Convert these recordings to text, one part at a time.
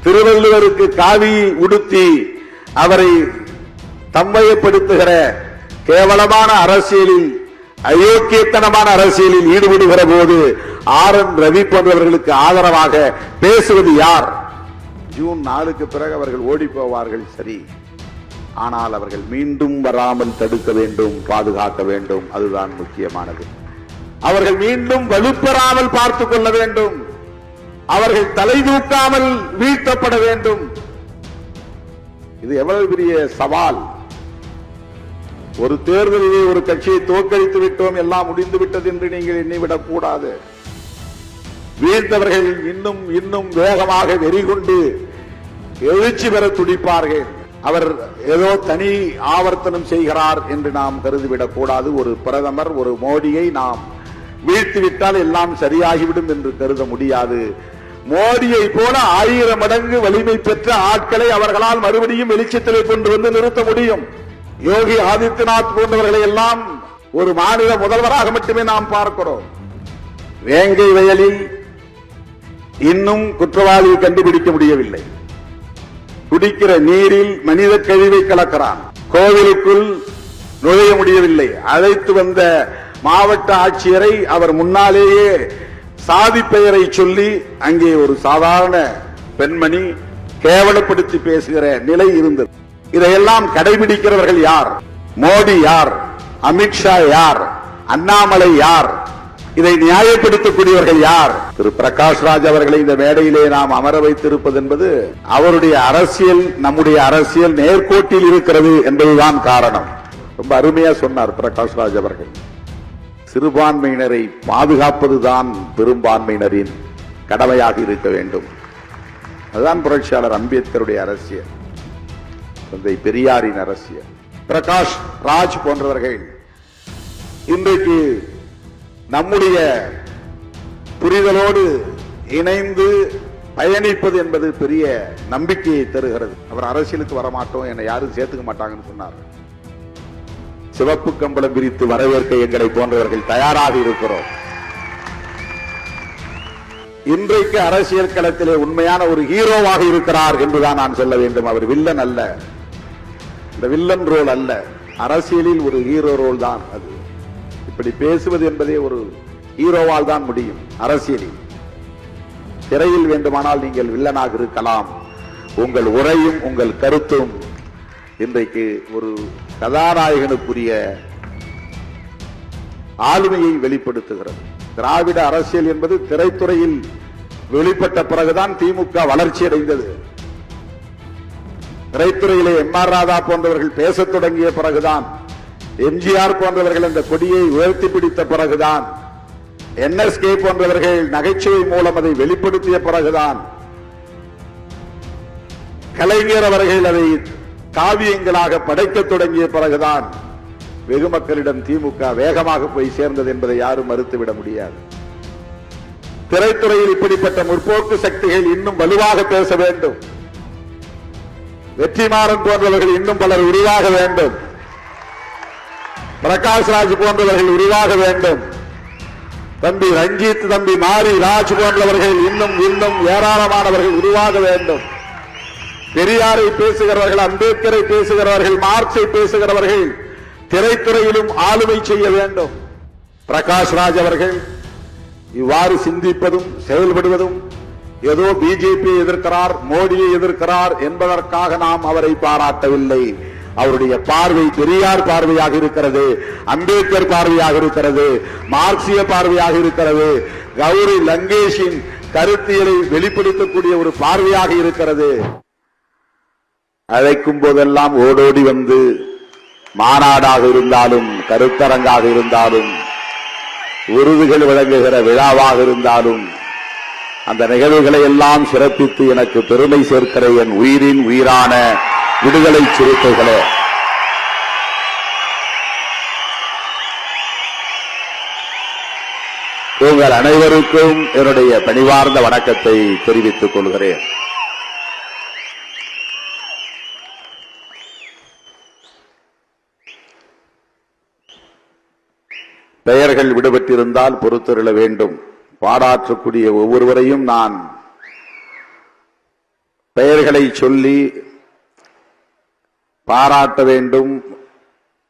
திருவள்ளுவருக்கு காவி உடுத்தி அவரை தம்மையப்படுத்துகிற கேவலமான அரசியலில், அயோக்கியத்தனமான அரசியலில் ஈடுபடுகிற போது RN ரவி போன்றவர்களுக்கு ஆதரவாக பேசுவது யார்? ஜூன் 4க்கு பிறகு அவர்கள் ஓடி போவார்கள், சரி. ஆனால் அவர்கள் மீண்டும் வராமல் தடுக்க வேண்டும், பாதுகாக்க வேண்டும். அதுதான் முக்கியமானது. அவர்கள் மீண்டும் வலுப்பெறாமல் பார்த்துக் கொள்ள வேண்டும். அவர்கள் தலை தூக்காமல் வீழ்த்தப்பட வேண்டும். இது எவ்வளவு பெரிய சவால்! ஒரு தேர்தலிலே ஒரு கட்சியை தோற்கடித்து விட்டோம், எல்லாம் முடிந்து விட்டது என்று நீங்கள் எண்ணிவிடக் கூடாது. வீழ்ந்தவர்கள் இன்னும் இன்னும் வேகமாக வெறிகொண்டு எழுச்சி பெற துடிப்பார்கள். அவர் ஏதோ தனி ஆவர்த்தனம் செய்கிறார் என்று நாம் கருதிவிடக் கூடாது. ஒரு பிரதமர், ஒரு மோடியை நாம் வீழ்த்திவிட்டால் எல்லாம் சரியாகிவிடும் என்று கருத முடியாது. மோடியை போல 1000 மடங்கு வலிமை பெற்ற ஆட்களை அவர்களால் மறுபடியும் வெளிச்சத்திலே கொண்டு வந்து நிறுத்த முடியும். யோகி ஆதித்யநாத் போன்றவர்களை எல்லாம் ஒரு மாநில முதல்வராக மட்டுமே நாம் பார்க்கிறோம். வேங்கை வயலில் இன்னும் குற்றவாளியை கண்டுபிடிக்க முடியவில்லை. குடிக்கிற நீரில் மனித கழிவை கலக்கிறான். கோவிலுக்குள் நுழைய முடியவில்லை. அழைத்து வந்த மாவட்ட ஆட்சியரை அவர் முன்னாலேயே சாதி பெயரை சொல்லி அங்கே ஒரு சாதாரண பெண்மணி கேவலப்படுத்தி பேசுகிற நிலை இருந்தது. இதையெல்லாம் கடைபிடிக்கிறவர்கள் யார்? மோடி யார்? அமித்ஷா யார்? அண்ணாமலை யார்? இதை நியாயப்படுத்தக்கூடியவர்கள் யார்? திரு பிரகாஷ் ராஜ் அவர்களை இந்த மேடையிலே நாம் அமர வைத்திருப்பது என்பது அவருடைய அரசியல், நம்முடைய அரசியல் நேர்கோட்டில் இருக்கிறது என்பதுதான் காரணம். ரொம்ப அருமையா சொன்னார் பிரகாஷ் ராஜ் அவர்கள். சிறுபான்மையினரை பாதுகாப்பதுதான் பெரும்பான்மையினரின் கடமையாக இருக்க வேண்டும். அதுதான் புரட்சியாளர் அம்பேத்கருடைய அரசியல், தந்தை பெரியாரின் அரசியல். பிரகாஷ் ராஜ் போன்றவர்கள் இன்றைக்கு நம்முடைய புரிதலோடு இணைந்து பயணிப்பது என்பது பெரிய நம்பிக்கையை தருகிறது. அவர் அரசியலுக்கு வரமாட்டோம், என்னை யாரும் சேர்த்துக்க மாட்டாங்கன்னு சொன்னார். சிவப்பு கம்பளம் விரித்து வரவேற்க எங்களை போன்றவர்கள் தயாராக இருக்கிறோம். இன்றைக்கு அரசியல் களத்திலே உண்மையான ஒரு ஹீரோவாக இருக்கிறார் என்றுதான் நான் சொல்ல வேண்டும். அவர் வில்லன் அல்ல, இந்த வில்லன் ரோல் அல்ல, அரசியலில் ஒரு ஹீரோ ரோல் தான் அது. இப்படி பேசுவது என்பதே ஒரு ஹீரோவால் தான் முடியும். அரசியலில் திரையில் வேண்டுமானால் நீங்கள் வில்லனாக இருக்கலாம். உங்கள் உரையும் உங்கள் கருத்தும் இன்றைக்கு ஒரு கதாநாயகனுக்குரிய ஆளுமையை வெளிப்படுத்துகிறது. திராவிட அரசியல் என்பது திரைத்துறையில் வெளிப்பட்ட பிறகுதான் திமுக வளர்ச்சி அடைந்தது. திரைத்துறையிலே MR ராதா போன்றவர்கள் பேசத் தொடங்கிய பிறகுதான், MGR போன்றவர்கள் அந்த கொடியை உயர்த்தி பிடித்த பிறகுதான், NSK போன்றவர்கள் நகைச்சுவை மூலம் அதை வெளிப்படுத்திய பிறகுதான், கலைஞர் அவர்கள் அதை காவியங்களாக படைக்க தொடங்கிய பிறகுதான் வெகு மக்களிடம் திமுக வேகமாக போய் சேர்ந்தது என்பதை யாரும் மறுத்துவிட முடியாது. திரைத்துறையில் இப்படிப்பட்ட முற்போக்கு சக்திகள் இன்னும் வலுவாக பேச வேண்டும். வெற்றிமாறன் போன்றவர்கள் இன்னும் பலர் உருவாக வேண்டும். பிரகாஷ் ராஜ் போன்றவர்கள் உருவாக வேண்டும். தம்பி ரஞ்சித், தம்பி மாரி ராஜ் போன்றவர்கள் இன்னும் இன்னும் ஏராளமானவர்கள் உருவாக வேண்டும். பெரியாரை பேசுகிறவர்கள், அம்பேத்கரை பேசுகிறவர்கள், மார்க்சை பேசுகிறவர்கள் திரைத்துறையிலும் ஆளுமை செய்ய வேண்டும். பிரகாஷ் ராஜ் அவர்கள் இவ்வாறு சிந்திப்பதும் செயல்படுவதும் ஏதோ பிஜேபியை எதிர்க்கிறார், மோடியை எதிர்க்கிறார் என்பதற்காக நாம் அவரை பாராட்டவில்லை. அவருடைய பார்வை பெரியார் பார்வையாக இருக்கிறது, அம்பேத்கர் பார்வையாக இருக்கிறது, மார்க்சிய பார்வையாக இருக்கிறது, கௌரி லங்கேஷின் கருத்தியலை வெளிப்படுத்தக்கூடிய ஒரு பார்வையாக இருக்கிறது. அழைக்கும் போதெல்லாம் ஓடோடி வந்து மாநாடாக இருந்தாலும், கருத்தரங்காக இருந்தாலும், விருதுகள் வழங்குகிற விழாவாக இருந்தாலும், அந்த நிகழ்வுகளை எல்லாம் சிறப்பித்து எனக்கு பெருமை சேர்க்கிற என் உயிரின் உயிரான விடுதலை சிறுத்தைகளே, உங்கள் அனைவருக்கும் என்னுடைய பணிவார்ந்த வணக்கத்தை தெரிவித்துக் கொள்கிறேன். பெயர்கள் விடுபட்டிருந்தால் பொறுத்தருள வேண்டும். பாராட்டக்கூடிய ஒவ்வொருவரையும் நான் பெயர்களை சொல்லி பாராட்ட வேண்டும்,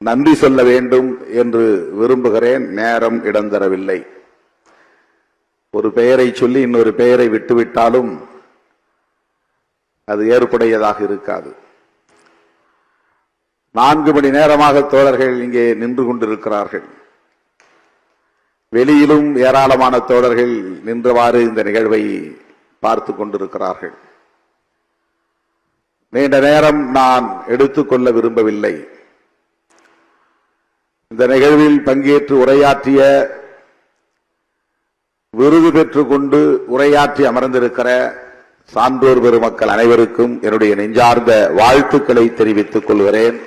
நன்றி சொல்ல வேண்டும் என்று விரும்புகிறேன். நேரம் இடம் தரவில்லை. ஒரு பெயரை சொல்லி இன்னொரு பெயரை விட்டுவிட்டாலும் அது ஏற்புடையதாக இருக்காது. 4 மணி நேரமாக தோழர்கள் இங்கே நின்று கொண்டிருக்கிறார்கள். வெளியிலும் ஏராளமான தோழர்கள் நின்றவாறு இந்த நிகழ்வை பார்த்து கொண்டிருக்கிறார்கள். நீண்ட நேரம் நான் எடுத்துக்கொள்ள விரும்பவில்லை. இந்த நிகழ்வில் பங்கேற்று உரையாற்றிய, விருது பெற்றுக் கொண்டு உரையாற்றி அமர்ந்திருக்கிற சான்றோர் பெருமக்கள் அனைவருக்கும் என்னுடைய நெஞ்சார்ந்த வாழ்த்துக்களை தெரிவித்துக் கொள்கிறேன்.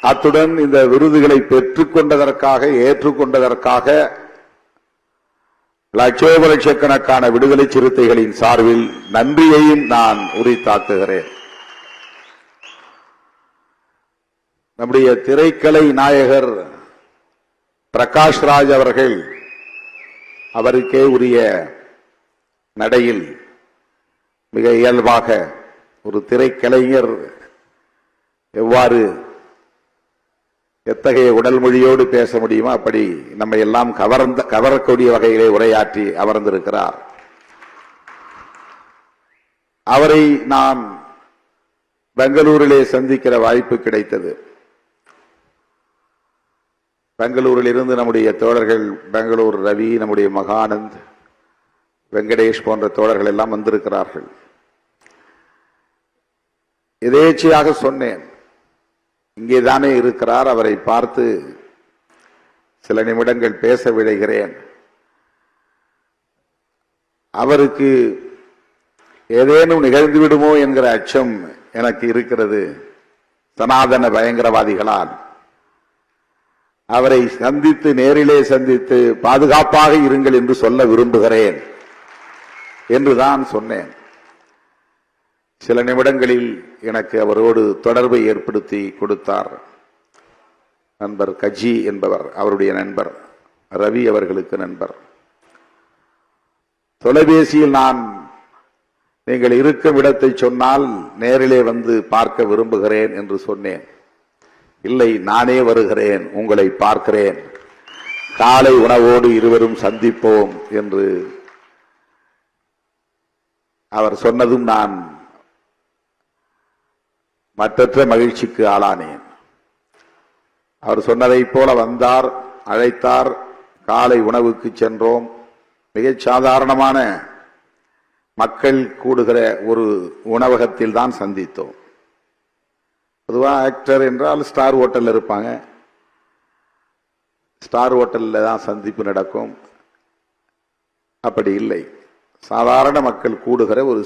அத்துடன் இந்த விருதுகளை பெற்றுக் கொண்டதற்காக, ஏற்றுக்கொண்டதற்காக லட்சோப லட்சக்கணக்கான விடுதலை சிறுத்தைகளின் சார்பில் நன்றியையும் நான் உரித்தாக்குகிறேன். நம்முடைய திரைக்கலை நாயகர் பிரகாஷ்ராஜ் அவர்கள் அவருக்கே உரிய நடையில் மிக இயல்பாக ஒரு திரைக்கலைஞர் எவ்வாறு எத்தகைய உடல் மொழியோடு பேச முடியுமோ அப்படி நம்மை எல்லாம் கவரக்கூடிய வகையிலே உரையாற்றி அமர்ந்திருக்கிறார். அவரை நான் பெங்களூரிலே சந்திக்கிற வாய்ப்பு கிடைத்தது. பெங்களூரில் இருந்து நம்முடைய தோழர்கள், பெங்களூர் ரவி, நம்முடைய மகானந்த், வெங்கடேஷ் போன்ற தோழர்கள் எல்லாம் வந்திருக்கிறார்கள். எதேச்சையாக சொன்னேன், இங்கேதானே இருக்கிறார், அவரை பார்த்து சில நிமிடங்கள் பேச விழைகிறேன். அவருக்கு ஏதேனும் நிகழ்ந்து விடுமோ என்கிற அச்சம் எனக்கு இருக்கிறது. சனாதன பயங்கரவாதிகளால் அவரை சந்தித்து, நேரிலே சந்தித்து பாதுகாப்பாக இருங்கள் என்று சொல்ல விரும்புகிறேன் என்றுதான் சொன்னேன். சில நிமிடங்களில் எனக்கு அவரோடு தொடர்பை ஏற்படுத்தி கொடுத்தார் நண்பர் கஜி என்பவர், அவருடைய நண்பர், ரவி அவர்களுக்கு நண்பர். தொலைபேசியில் நான் நீங்கள் இருக்கும் இடத்தை சொன்னால் நேரிலே வந்து பார்க்க விரும்புகிறேன் என்று சொன்னேன். இல்லை, நானே வருகிறேன், உங்களை பார்க்கிறேன், காலை உணவோடு இருவரும் சந்திப்போம் என்று அவர் சொன்னதும் நான் மற்றற்ற மகிழ்ச்சிக்கு ஆளானேன். அவர் சொன்னதைப் போல வந்தார், அழைத்தார், காலை உணவுக்கு சென்றோம். மிகச் சாதாரணமான மக்கள் கூடுகிற ஒரு உணவகத்தில் தான் சந்தித்தோம். பொதுவாக ஆக்டர் என்றால் ஸ்டார் ஹோட்டல்ல இருப்பாங்க, ஸ்டார் ஹோட்டல்ல தான் சந்திப்பு நடக்கும். அப்படி இல்லை, சாதாரண மக்கள் கூடுகிற ஒரு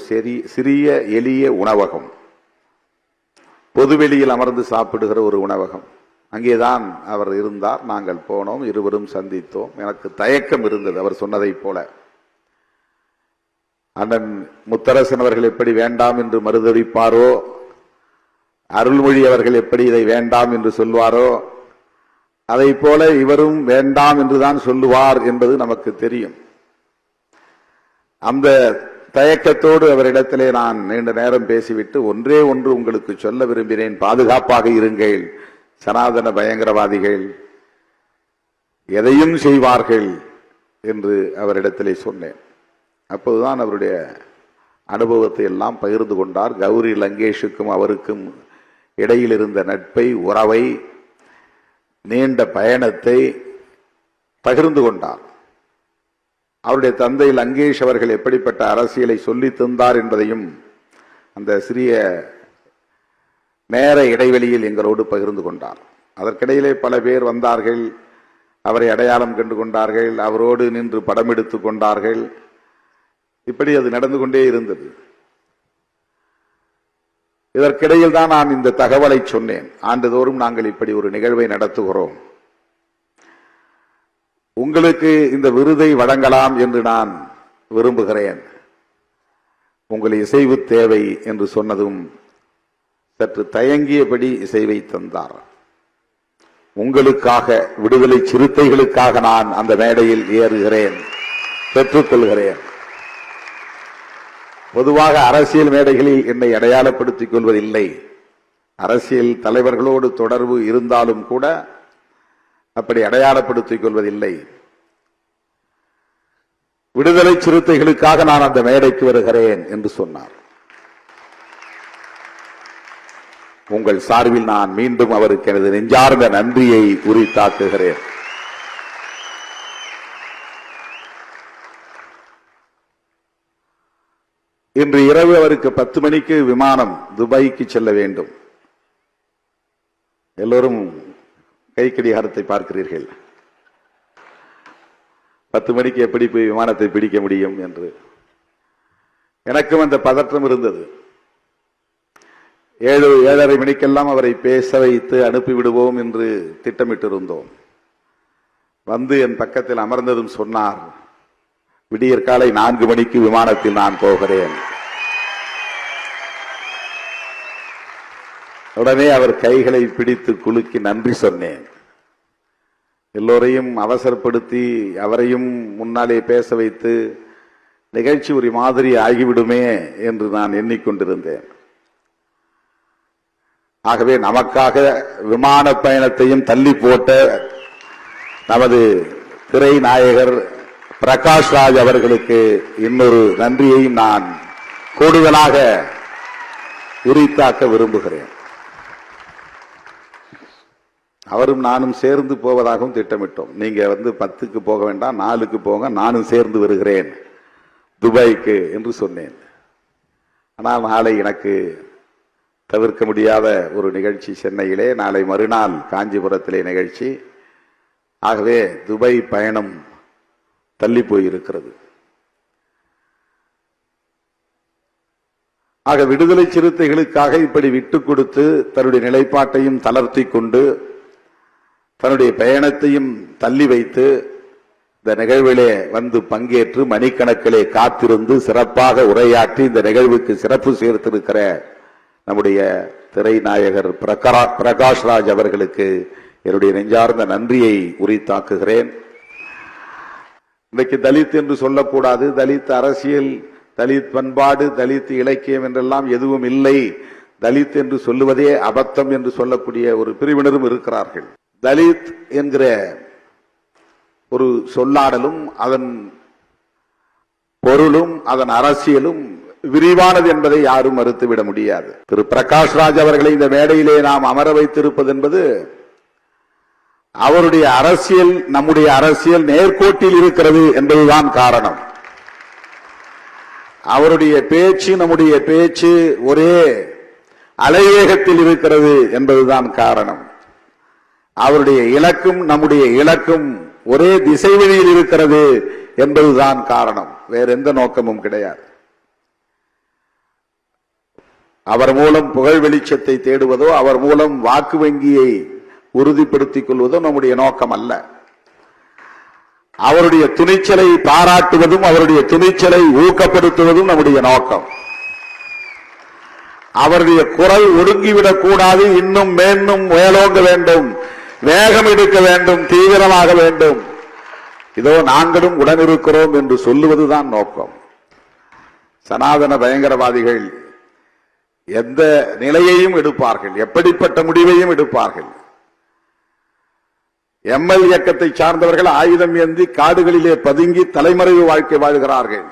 சிறிய எளிய உணவகம், பொதுவெளியில் அமர்ந்து சாப்பிடுகிற ஒரு உணவகம். அங்கேதான் அவர் இருந்தார். நாங்கள் போனோம், இருவரும் சந்தித்தோம். எனக்கு தயக்கம் இருந்தது அவர் சொன்னதைப் போல. அண்ணன் முத்தரசன் அவர்கள் எப்படி வேண்டாம் என்று மறுதளிப்பாரோ, அருள்மொழி அவர்கள் எப்படி இதை வேண்டாம் என்று சொல்வாரோ, அதை போல இவரும் வேண்டாம் என்றுதான் சொல்லுவார் என்பது நமக்கு தெரியும். அந்த தயக்கத்தோடு அவரிடத்திலே நான் நீண்ட நேரம் பேசிவிட்டு ஒன்றே ஒன்று உங்களுக்கு சொல்ல விரும்பினேன், பாதுகாப்பாக இருங்கள், சனாதன பயங்கரவாதிகள் எதையும் செய்வார்கள் என்று அவரிடத்திலே சொன்னேன். அப்போதுதான் அவருடைய அனுபவத்தை எல்லாம் பகிர்ந்து கொண்டார். கௌரி லங்கேஷுக்கும் அவருக்கும் இடையில் இருந்த நட்பை, உறவை, நீண்ட பயணத்தை பகிர்ந்து கொண்டார். அவருடைய தந்தை லங்கேஷ் அவர்கள் எப்படிப்பட்ட அரசியலை சொல்லி தந்தார் என்பதையும் அந்த சிறிய நேர இடைவெளியில் எங்களோடு பகிர்ந்து கொண்டார். அதற்கிடையிலே பல பேர் வந்தார்கள், அவரை அடையாளம் கண்டு கொண்டார்கள், அவரோடு நின்று படம் எடுத்துக் கொண்டார்கள். இப்படி அது நடந்து கொண்டே இருந்தது. இதற்கிடையில் தான் நான் இந்த தகவலை சொன்னேன். ஆண்டுதோறும் நாங்கள் இப்படி ஒரு நிகழ்வை நடத்துகிறோம், உங்களுக்கு இந்த விருதை வழங்கலாம் என்று நான் விரும்புகிறேன், உங்கள் இசைவு தேவை என்று சொன்னதும் சற்று தயங்கியபடி இசைவை தந்தார். உங்களுக்காக, விடுதலை சிறுத்தைகளுக்காக நான் அந்த மேடையில் ஏறுகிறேன், பெற்றுக்கொள்கிறேன். பொதுவாக அரசியல் மேடைகளில் என்னை அடையாளப்படுத்திக் கொள்வதில்லை. அரசியல் தலைவர்களோடு தொடர்பு இருந்தாலும் கூட அப்படி அடையாளப்படுத்திக் கொள்வதில்லை. விடுதலை சிறுத்தைகளுக்காக நான் அந்த மேடைக்கு வருகிறேன் என்று சொன்னார். உங்கள் சார்பில் நான் மீண்டும் அவருக்கு எனது நெஞ்சார்ந்த நன்றியை உரித்தாக்குகிறேன். இன்று இரவு அவருக்கு 10 மணிக்கு விமானம் துபாய்க்கு செல்ல வேண்டும். எல்லோரும் கைக்கடிகாரத்தை பார்க்கிறீர்கள். 10 மணிக்கு எப்படி போய் விமானத்தை பிடிக்க முடியும் என்று எனக்கும் அந்த பதற்றம் இருந்தது. 7:30 மணிக்கெல்லாம் அவரை பேச வைத்து அனுப்பிவிடுவோம் என்று திட்டமிட்டிருந்தோம். வந்து என் பக்கத்தில் அமர்ந்ததும் சொன்னார், விடியற் காலை 4 மணிக்கு விமானத்தில் நான் போகிறேன். உடனே அவர் கைகளை பிடித்து குலுக்கி நன்றி சொன்னேன். எல்லோரையும் அவசரப்படுத்தி அவரையும் முன்னாலே பேச வைத்து நிகழ்ச்சி ஒரு மாதிரி ஆகிவிடுமே என்று நான் எண்ணிக்கொண்டிருந்தேன். ஆகவே நமக்காக விமான பயணத்தையும் தள்ளி போட்ட நமது திரை நாயகர் பிரகாஷ் ராஜ் அவர்களுக்கு இன்னொரு நன்றியையும் நான் கூடுதலாக உரித்தாக்க விரும்புகிறேன். அவரும் நானும் சேர்ந்து போவதாகவும் திட்டமிட்டோம். நீங்க 10க்கு போக வேண்டாம், 4க்கு போங்க, நானும் சேர்ந்து வருகிறேன் துபாய்க்கு என்று சொன்னேன். ஆனால் நாளை எனக்கு தவிர்க்க முடியாத ஒரு நிகழ்ச்சி சென்னையிலே, நாளை மறுநாள் காஞ்சிபுரத்திலே நிகழ்ச்சி. ஆகவே துபாய் பயணம் தள்ளி போயிருக்கிறது. ஆக விடுதலை சிறுத்தைகளுக்காக இப்படி விட்டுக் கொடுத்து தன்னுடைய நிலைப்பாட்டையும் தளர்த்தி கொண்டு தன்னுடைய பயணத்தையும் தள்ளி வைத்து இந்த நிகழ்விலே வந்து பங்கேற்று மணிக்கணக்கிலே காத்திருந்து சிறப்பாக உரையாற்றி இந்த நிகழ்வுக்கு சிறப்பு சேர்த்திருக்கிற நம்முடைய திரை நாயகர் பிரகாஷ் ராஜ் அவர்களுக்கு என்னுடைய நெஞ்சார்ந்த நன்றியை உரித்தாக்குகிறேன். இன்றைக்கு தலித் என்று சொல்லக்கூடாது, தலித் அரசியல், தலித் பண்பாடு, தலித் இலக்கியம் என்றெல்லாம் எதுவும் இல்லை, தலித் என்று சொல்லுவதே அபத்தம் என்று சொல்லக்கூடிய ஒரு பிரிவினரும் இருக்கிறார்கள். தலித் என்கிற ஒரு சொல்லாடலும் அதன் பொருளும் அதன் அரசியலும் விரிவானது என்பதை யாரும் மறுத்துவிட முடியாது. திரு பிரகாஷ் ராஜ் அவர்களை இந்த மேடையிலே நாம் அமர வைத்திருப்பது என்பது அவருடைய அரசியல் நம்முடைய அரசியல் நேர்கோட்டில் இருக்கிறது என்பதுதான் காரணம். அவருடைய பேச்சு நம்முடைய பேச்சு ஒரே அலைவேகத்தில் இருக்கிறது என்பதுதான் காரணம். அவருடைய இலக்கும் நம்முடைய இலக்கும் ஒரே திசைவெளியில் இருக்கிறது என்பதுதான் காரணம். வேற எந்த நோக்கமும் கிடையாது. அவர் மூலம் புகழ் வெளிச்சத்தை தேடுவதோ அவர் மூலம் வாக்கு வங்கியை உறுதிப்படுத்திக் கொள்வதோ நம்முடைய நோக்கம் அல்ல. அவருடைய துணிச்சலை பாராட்டுவதும் அவருடைய துணிச்சலை ஊக்கப்படுத்துவதும் நம்முடைய நோக்கம். அவருடைய குரல் ஒடுங்கிவிடக் கூடாது, இன்னும் மேலும் மேலோங்க வேண்டும், வேகம் எடுக்க வேண்டும், தீவிரமாக வேண்டும். இதோ நாங்களும் உடனிருக்கிறோம் என்று சொல்லுவதுதான் நோக்கம். சனாதன பயங்கரவாதிகள் எந்த நிலையையும் எடுப்பார்கள், எப்படிப்பட்ட முடிவையும் எடுப்பார்கள். எம்எல் இயக்கத்தை சார்ந்தவர்கள் ஆயுதம் ஏந்தி காடுகளிலே பதுங்கி தலைமறைவு வாழ்க்கை வாழ்கிறார்கள்.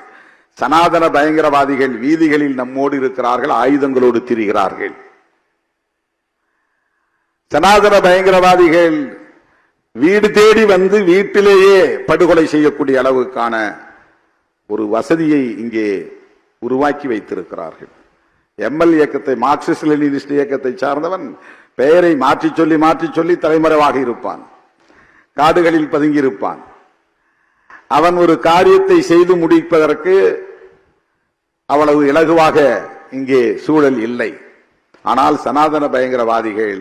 சனாதன பயங்கரவாதிகள் வீதிகளில் நம்மோடு இருக்கிறார்கள், ஆயுதங்களோடு திரிகிறார்கள். சனாதன பயங்கரவாதிகள் வீடு தேடி வந்து வீட்டிலேயே படுகொலை செய்யக்கூடிய அளவுக்கான ஒரு வசதியை இங்கே உருவாக்கி வைத்திருக்கிறார்கள். எம்எல் இயக்கத்தை, மார்க்சிஸ்ட் லெனினிஸ்ட் இயக்கத்தை சார்ந்தவன் பெயரை மாற்றி சொல்லி தலைமறைவாக இருப்பான், காடுகளில் பதுங்கியிருப்பான். அவன் ஒரு காரியத்தை செய்து முடிப்பதற்கு அவ்வளவு இலகுவாக இங்கே சூழல் இல்லை. ஆனால் சனாதன பயங்கரவாதிகள்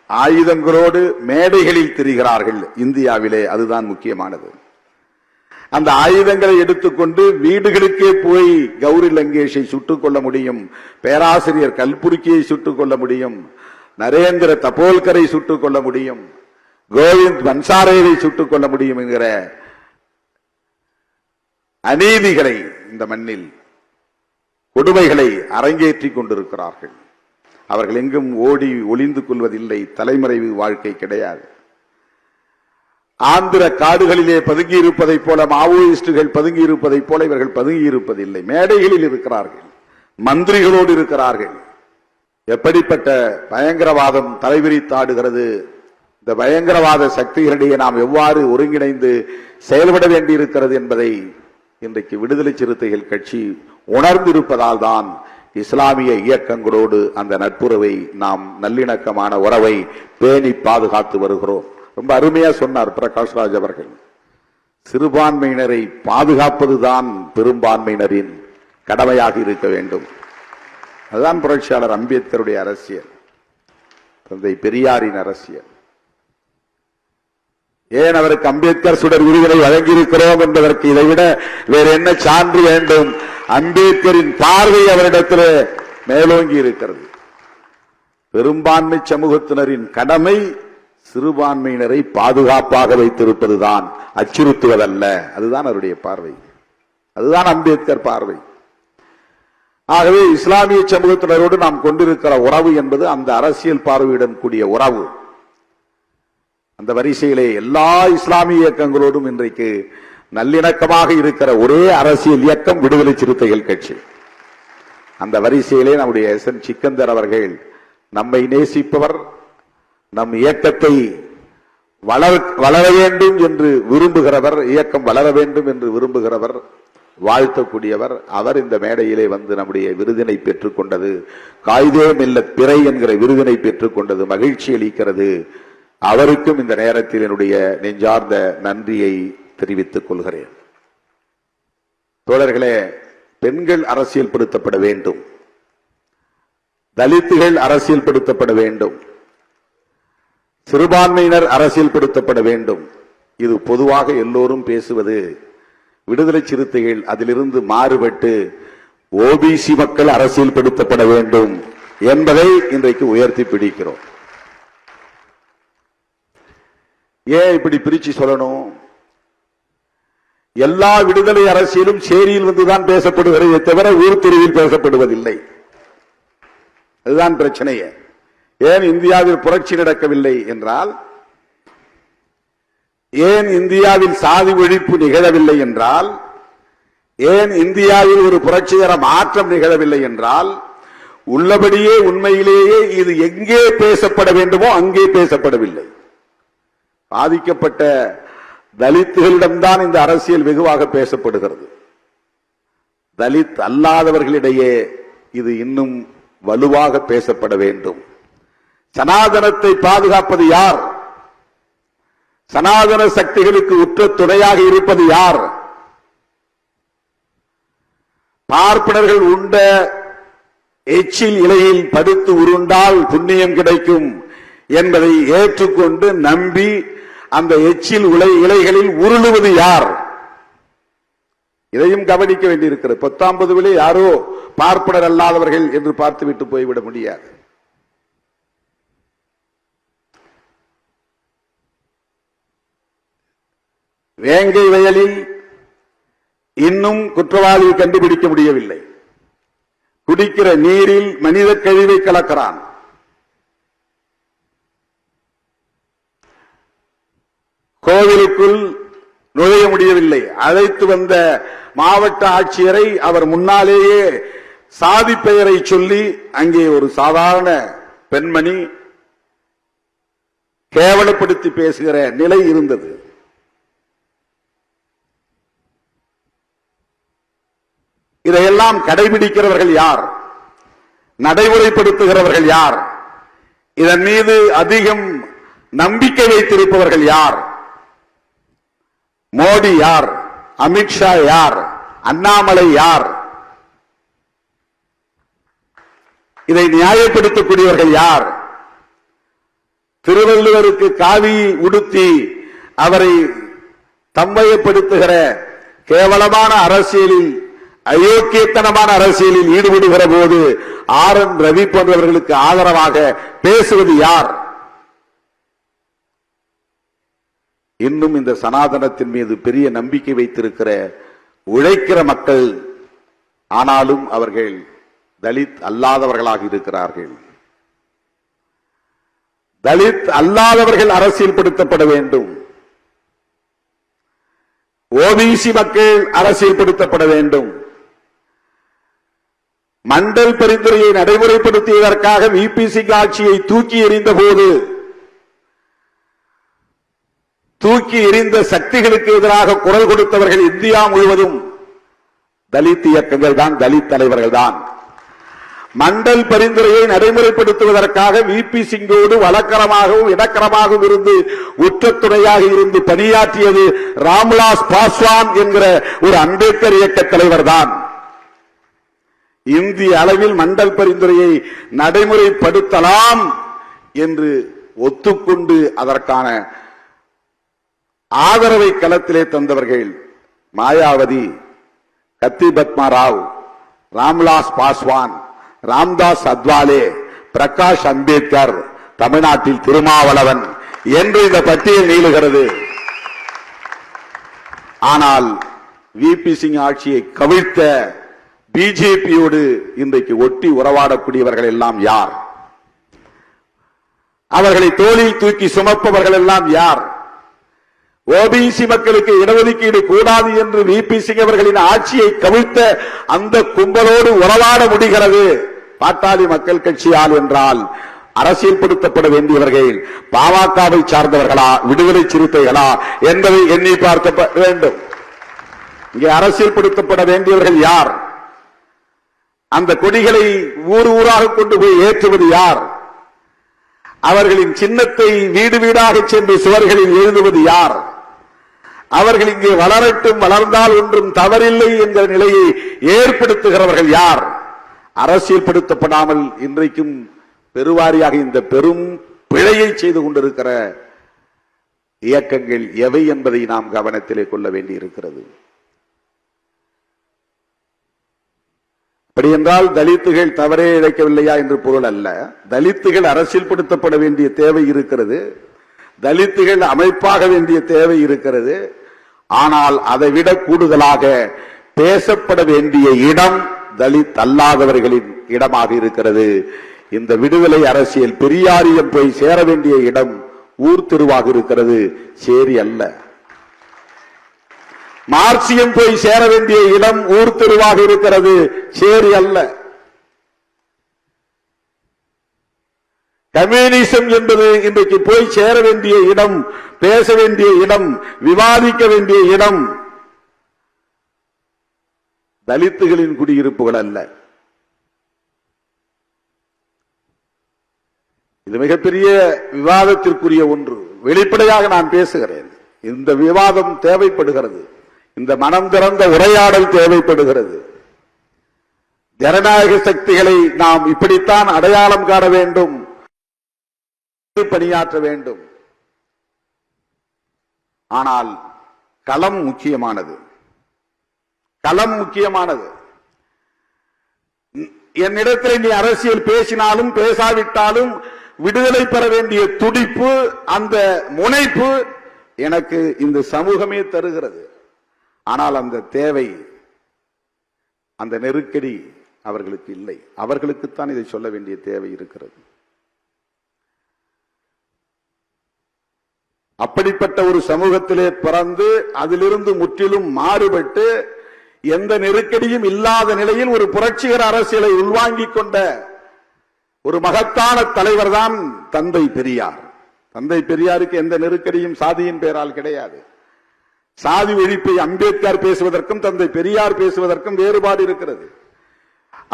ஆயுதங்களோடு மேடைகளில் திரிகிறார்கள் இந்தியாவிலே. அதுதான் முக்கியமானது. அந்த ஆயுதங்களை எடுத்துக்கொண்டு வீடுகளுக்கே போய் கௌரி லங்கேஷை சுட்டுக் கொள்ள முடியும், பேராசிரியர் கல்புர்கியை சுட்டுக் கொள்ள முடியும், நரேந்திர தபோல்கரை சுட்டுக் கொள்ள முடியும், கோவிந்த் பன்சாரேவை சுட்டுக் கொள்ள முடியும் என்கிற அநீதிகளை இந்த மண்ணில் கொடுமைகளை அரங்கேற்றிக் கொண்டிருக்கிறார்கள். அவர்கள் எங்கும் ஓடி ஒளிந்து கொள்வதில்லை. தலைமறைவு வாழ்க்கை கிடையாது. ஆந்திர காடுகளிலே பதுங்கி இருப்பதைப் போல, மாவோயிஸ்டுகள் பதுங்கி இருப்பதைப் போல இவர்கள் பதுங்கி இருப்பதில்லை. மேடைகளில் இருக்கிறார்கள், மந்திரிகளோடு இருக்கிறார்கள். எப்படிப்பட்ட பயங்கரவாதம் தலைவிரித்தாடுகிறது! இந்த பயங்கரவாத சக்திகளிடையே நாம் எவ்வாறு ஒருங்கிணைந்து செயல்பட வேண்டியிருக்கிறது என்பதை இன்றைக்கு விடுதலை சிறுத்தைகள் கட்சி உணர்ந்திருப்பதால் தான் இஸ்லாமிய இயக்கங்களோடு அந்த நட்புறவை, நாம் நல்லிணக்கமான உறவை பேணி பாதுகாத்து வருகிறோம். ரொம்ப அருமையா சொன்னார் பிரகாஷ்ராஜ் அவர்கள். சிறுபான்மையினரை பாதுகாப்பதுதான் பெரும்பான்மையினரின் கடமையாக இருக்க வேண்டும். அதுதான் புரட்சியாளர் அம்பேத்கருடைய அரசியல், தந்தை பெரியாரின் அரசியல். ஏன் அவருக்கு அம்பேத்கர் சுடர் விருதினை வழங்கியிருக்கிறோம் என்பதற்கு இதைவிட வேறு என்ன சான்று வேண்டும்? அம்பேத்கரின் பார்வை அவரிடத்தில் மேலோங்கி இருக்கிறது. பெரும்பான்மை சமூகத்தினரின் கடமை சிறுபான்மையினரை பாதுகாப்பாக வைத்திருப்பதுதான், அச்சுறுத்துவதல்ல. அதுதான் அவருடைய பார்வை, அதுதான் அம்பேத்கர் பார்வை. ஆகவே இஸ்லாமிய சமூகத்தினரோடு நாம் கொண்டிருக்கிற உறவு என்பது அந்த அரசியல் பார்வையுடன் கூடிய உறவு. அந்த வரிசையிலே எல்லா இஸ்லாமிய இயக்கங்களோடும் இன்றைக்கு நல்லிணக்கமாக இருக்கிற ஒரே அரசியல் இயக்கம் விடுதலை சிறுத்தைகள் கட்சி. அந்த வரிசையிலே நம்முடைய எஸ்.என். சிக்கந்தர் அவர்கள் நம்மை நேசிப்பவர், நம் இயக்கத்தை வளர வேண்டும் என்று விரும்புகிறவர், இயக்கம் வளர வேண்டும் என்று விரும்புகிறவர், வாழ்த்தக்கூடியவர். அவர் இந்த மேடையிலே வந்து நம்முடைய விருதினை பெற்றுக் கொண்டது, காயிதே மில்லத் பிறை என்கிற விருதினை பெற்றுக் கொண்டது மகிழ்ச்சி அளிக்கிறது. அவருக்கும் இந்த நேரத்தில் என்னுடைய நெஞ்சார்ந்த நன்றியை தெரிவித்துக் கொள்கிறேன். தோழர்களே, பெண்கள் அரசியல்படுத்தப்பட வேண்டும், தலித்துகள் அரசியல்படுத்தப்பட வேண்டும், சிறுபான்மையினர் அரசியல்படுத்தப்பட வேண்டும். இது பொதுவாக எல்லோரும் பேசுவது. விடுதலை சிறுத்தைகள் அதிலிருந்து மாறுபட்டு ஓபிசி மக்கள் அரசியல்படுத்தப்பட வேண்டும் என்பதை இன்றைக்கு உயர்த்தி பிடிக்கிறோம். ஏன் இப்படி பிரிச்சு சொல்லணும்? எல்லா விடுதலை அரசியலும் சேரியில் வந்துதான் பேசப்படுகிறது தவிர ஊர் தெருவில் பேசப்படுவதில்லை. அதுதான் பிரச்சனையே. ஏன் இந்தியாவில் புரட்சி நடக்கவில்லை என்றால், ஏன் இந்தியாவில் சாதி ஒழிப்பு நிகழவில்லை என்றால், ஏன் இந்தியாவில் ஒரு புரட்சிகர மாற்றம் நிகழவில்லை என்றால், உள்ளபடியே உண்மையிலேயே இது எங்கே பேசப்பட வேண்டுமோ அங்கே பேசப்படவில்லை. பாதிக்கப்பட்ட தலித்துகளிடம்தான் இந்த அரசியல் வெகுவாக பேசப்படுகிறது. தலித் அல்லாதவர்களிடையே இது இன்னும் வலுவாக பேசப்பட வேண்டும். சனாதனத்தை பாதுகாப்பது யார்? சனாதன சக்திகளுக்கு உற்ற துணையாக இருப்பது யார்? பார்ப்பனர்கள் உண்ட எச்சில் இலையில் படுத்து உருண்டால் புண்ணியம் கிடைக்கும் என்பதை ஏற்றுக்கொண்டு நம்பி அந்த எச்சில் இலைகளில் உருளுவது யார்? இதையும் கவனிக்க வேண்டியிருக்கிறது. 19 யாரோ பார்ப்பனர் அல்லாதவர்கள் என்று பார்த்துவிட்டு போய்விட முடியாது. வேங்கை வயலில் இன்னும் குற்றவாளியை கண்டுபிடிக்க முடியவில்லை. குடிக்கிற நீரில் மனித கழிவை கலக்கிறான். கோவிலுக்குள் நுழைய முடியவில்லை. அழைத்து வந்த மாவட்ட ஆட்சியரை அவர் முன்னாலேயே சாதி பெயரை சொல்லி அங்கே ஒரு சாதாரண பெண்மணி கேவலப்படுத்தி பேசுகிற நிலை இருந்தது. இதையெல்லாம் கடைபிடிக்கிறவர்கள் யார்? நடைமுறைப்படுத்துகிறவர்கள் யார்? இதன் மீது அதிகம் நம்பிக்கை வைத்திருப்பவர்கள் யார்? மோடி யார்? அமித்ஷா யார்? அண்ணாமலை யார்? இதை நியாயப்படுத்தக்கூடியவர்கள் யார்? திருவள்ளுவருக்கு காவி உடுத்தி அவரை தம்பயப்படுத்துகிற கேவலமான அரசியலில், அயோக்கியத்தனமான அரசியலில் ஈடுபடுகிற போது RN ரவி போன்றவர்களுக்கு ஆதரவாக பேசுவது யார்? இன்னும் இந்த சனாதனத்தின் மீது பெரிய நம்பிக்கை வைத்திருக்கிற உழைக்கிற மக்கள் ஆனாலும் அவர்கள் தலித் அல்லாதவர்களாக இருக்கிறார்கள். தலித் அல்லாதவர்கள் அரசியல்படுத்தப்பட வேண்டும். ஓபிசி மக்கள் அரசியல்படுத்தப்பட வேண்டும். மண்டல் பரிந்துரையை நடைமுறைப்படுத்தியதற்காக விபிசி ஆட்சியை தூக்கி எறிந்த போது தூக்கி எறிந்த சக்திகளுக்கு எதிராக குரல் கொடுத்தவர்கள் இந்தியா முழுவதும் தலித் இயக்கங்கள் தான், தலித் தலைவர்கள் தான். மண்டல் பரிந்துரையை நடைமுறைப்படுத்துவதற்காக விபி சிங்கோடு வழக்கரமாகவும் இடக்கரமாகவும் இருந்து உற்ற துணையாக இருந்து பணியாற்றியது ராம்விலாஸ் பாஸ்வான் என்கிற ஒரு அம்பேத்கர் இயக்க தலைவர் தான். இந்திய அளவில் மண்டல் பரிந்துரையை நடைமுறைப்படுத்தலாம் என்று ஒத்துக்கொண்டு அதற்கான ஆதரவை களத்திலே தந்தவர்கள் மாயாவதி, கத்தி பத்மா ராவ், ராம்விலாஸ் பாஸ்வான், ராம்தாஸ் அத்வாலே, பிரகாஷ் அம்பேத்கர், தமிழ்நாட்டில் திருமாவளவன் என்று இந்த பட்டியல் நீளுகிறது. ஆனால் விபி சிங் ஆட்சியை கவிழ்த்த பிஜேபியோடு இன்றைக்கு ஒட்டி உறவாடக்கூடியவர்கள் எல்லாம் யார்? அவர்களை தோளில் தூக்கி சுமப்பவர்கள் எல்லாம் யார்? ஓபிசி மக்களுக்கு இடஒதுக்கீடு கூடாது என்று விபி சிங் அவர்களின் ஆட்சியை கவிழ்த்த அந்த கும்பலோடு உறவாட முடிகிறது பாட்டாளி மக்கள் கட்சியால் என்றால் அரசியல்படுத்தப்பட வேண்டியவர்கள் பாமகவை சார்ந்தவர்களா, விடுதலை சிறுத்தைகளா என்பதை எண்ணி பார்க்க வேண்டும். இங்கே அரசியல்படுத்தப்பட வேண்டியவர்கள் யார்? அந்த கொடிகளை ஊர் ஊராக கொண்டு போய் ஏற்றுவது யார்? அவர்களின் சின்னத்தை வீடு வீடாக சென்று சுவர்களில் எழுதுவது யார்? அவர்கள் இங்கே வளரட்டும், வளர்ந்தால் ஒன்றும் தவறில்லை என்கிற நிலையை ஏற்படுத்துகிறவர்கள் யார்? அரசியல்படுத்தப்படாமல் இன்றைக்கும் பெருவாரியாக இந்த பெரும் பிழையை செய்து கொண்டிருக்கிற இயக்கங்கள் எவை என்பதை நாம் கவனத்திலே கொள்ள வேண்டியிருக்கிறது. அப்படி என்றால் தலித்துகள் தவறே இழைக்கவில்லையா என்று பொருள் அல்ல. தலித்துகள் அரசியல்படுத்தப்பட வேண்டிய தேவை இருக்கிறது, தலித்துகள் அமைப்பாக வேண்டிய தேவை இருக்கிறது. ஆனால் அதை விட கூடுதலாக பேசப்பட வேண்டிய இடம் தலித் அல்லாதவர்களின் இடமாக இருக்கிறது. இந்த விடுதலை அரசியல் பெரியாரியம் போய் சேர வேண்டிய இடம் ஊர் தெருவாக இருக்கிறது, சேரி அல்ல. மார்க்சியம் போய் சேர வேண்டிய இடம் ஊர் தெருவாக இருக்கிறது, சேரி அல்ல. கம்யூனிசம் என்பது இன்றைக்கு போய் சேர வேண்டிய இடம், பேச வேண்டிய இடம், விவாதிக்க வேண்டிய இடம் தலித்துகளின் குடியிருப்புகள் அல்ல. இது மிகப்பெரிய விவாதத்திற்குரிய ஒன்று. வெளிப்படையாக நான் பேசுகிறேன். இந்த விவாதம் தேவைப்படுகிறது, இந்த மனம் திறந்த உரையாடல் தேவைப்படுகிறது. ஜனநாயக சக்திகளை நாம் இப்படித்தான் அடையாளம் காண வேண்டும், பணியாற்ற வேண்டும். ஆனால் களம் முக்கியமானது, களம் முக்கியமானது. என்னிடத்தில் நீ அரசியல் பேசினாலும் பேசாவிட்டாலும் விடுதலை பெற வேண்டிய துடிப்பு, அந்த முனைப்பு எனக்கு இந்த சமூகமே தருகிறது. ஆனால் அந்த தேவை, அந்த நெருக்கடி அவர்களுக்கு இல்லை. அவர்களுக்குத்தான் இதை சொல்ல வேண்டிய தேவை இருக்கிறது. அப்படிப்பட்ட ஒரு சமூகத்திலே பிறந்து அதிலிருந்து முற்றிலும் மாறுபட்டு எந்த நெருக்கடியும் இல்லாத நிலையில் ஒரு புரட்சிகர அரசியலை உள்வாங்கிக் கொண்ட ஒரு மகத்தான தலைவர் தான் தந்தை பெரியார். தந்தை பெரியாருக்கு எந்த நெருக்கடியும் சாதியின் பெயரால் கிடையாது. சாதி ஒழிப்பை அம்பேத்கர் பேசுவதற்கும் தந்தை பெரியார் பேசுவதற்கும் வேறுபாடு இருக்கிறது.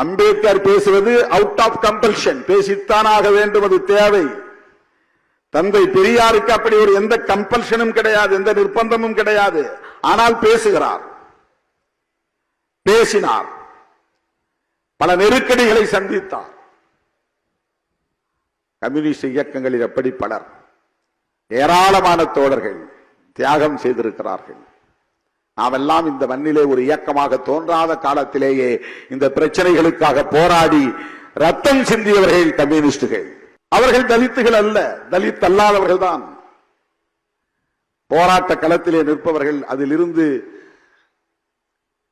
அம்பேத்கர் பேசுவது அவுட் ஆஃப் கம்பல்ஷன், பேசித்தானாக வேண்டும், அது தேவை. தந்தை பெரியாருக்கு அப்படி ஒரு எந்த கம்பல்ஷனும் கிடையாது, எந்த நிர்பந்தமும் கிடையாது. ஆனால் பேசுகிறார், பேசினார், பல நெருக்கடிகளை சந்தித்தார். கம்யூனிஸ்ட் இயக்கங்களில் எப்படி பலர், ஏராளமான தோழர்கள் தியாகம் செய்திருக்கிறார்கள். நாமெல்லாம் இந்த மண்ணிலே ஒரு இயக்கமாக தோன்றாத காலத்திலேயே இந்த பிரச்சனைகளுக்காக போராடி ரத்தம் சிந்தியவர்கள் கம்யூனிஸ்டுகள். அவர்கள் தலித்துகள் அல்ல, தலித் அல்லாதவர்கள் தான். போராட்ட களத்திலே நிற்பவர்கள், அதிலிருந்து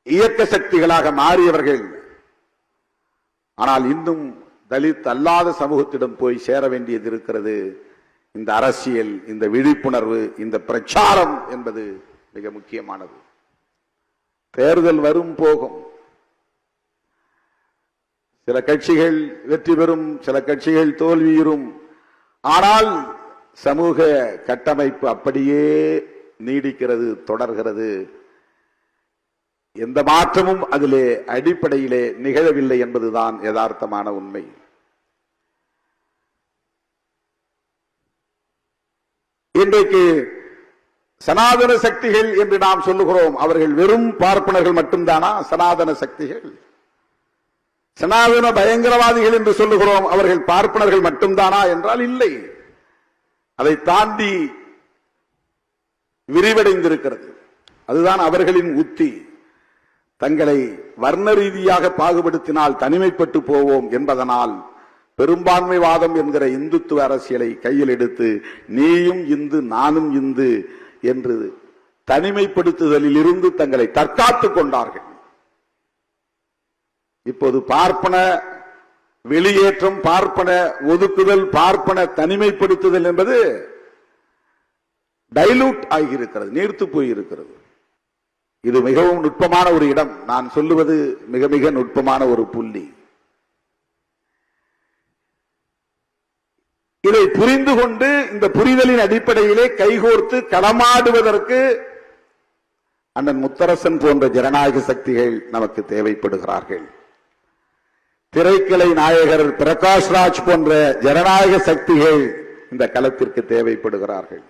இயக்க சக்திகளாக மாறியவர்கள். ஆனால் இன்னும் தலித் அல்லாத சமூகத்திடம் போய் சேர வேண்டியது இருக்கிறது. இந்த அரசியல், இந்த விழிப்புணர்வு, இந்த பிரச்சாரம் என்பது மிக முக்கியமானது. தேர்தல் வரும் போகும். சில கட்சிகள் வெற்றி பெறும், சில கட்சிகள் தோல்வியுறும். ஆனால் சமூக கட்டமைப்பு அப்படியே நீடிக்கிறது, தொடர்கிறது. எந்த மாற்றமும் அதிலே அடிப்படையிலே நிகழவில்லை என்பதுதான் யதார்த்தமான உண்மை. இன்றைக்கு சனாதன சக்திகள் என்று நாம் சொல்லுகிறோம். அவர்கள் வெறும் பார்ப்பனர்கள் மட்டும்தானா சனாதன சக்திகள்? சனாதன பயங்கரவாதிகள் என்று சொல்லுகிறோம், அவர்கள் பார்ப்பனர்கள் மட்டும்தானா என்றால் இல்லை. அதை தாண்டி விரிவடைந்திருக்கிறது. அதுதான் அவர்களின் உத்தி. தங்களை வர்ண ரீதியாக பாகுபடுத்தினால் தனிமைப்பட்டு போவோம் என்பதனால் பெரும்பான்மைவாதம் என்கிற இந்துத்துவ அரசியலை கையில் எடுத்து நீயும் இந்து நானும் இந்து என்று தனிமைப்படுத்துதலில் இருந்து தங்களை தற்காத்துக் கொண்டார்கள். இப்போது பார்ப்பன வெளியேற்றம், பார்ப்பன ஒதுக்குதல், பார்ப்பன தனிமைப்படுத்துதல் என்பது டைலூட் ஆகியிருக்கிறது, நீர்த்து போயிருக்கிறது. இது மிகவும் நுட்பமான ஒரு இடம். நான் சொல்லுவது மிக மிக நுட்பமான ஒரு புள்ளி. இதை புரிந்து கொண்டு இந்த புரிதலின் அடிப்படையிலே கைகோர்த்து களமாடுவதற்கு அண்ணன் முத்தரசன் போன்ற ஜனநாயக சக்திகள் நமக்கு தேவைப்படுகிறார்கள். திரைக்கலை நாயகர் பிரகாஷ் ராஜ் போன்ற ஜனநாயக சக்திகள் இந்த களத்திற்கு தேவைப்படுகிறார்கள்.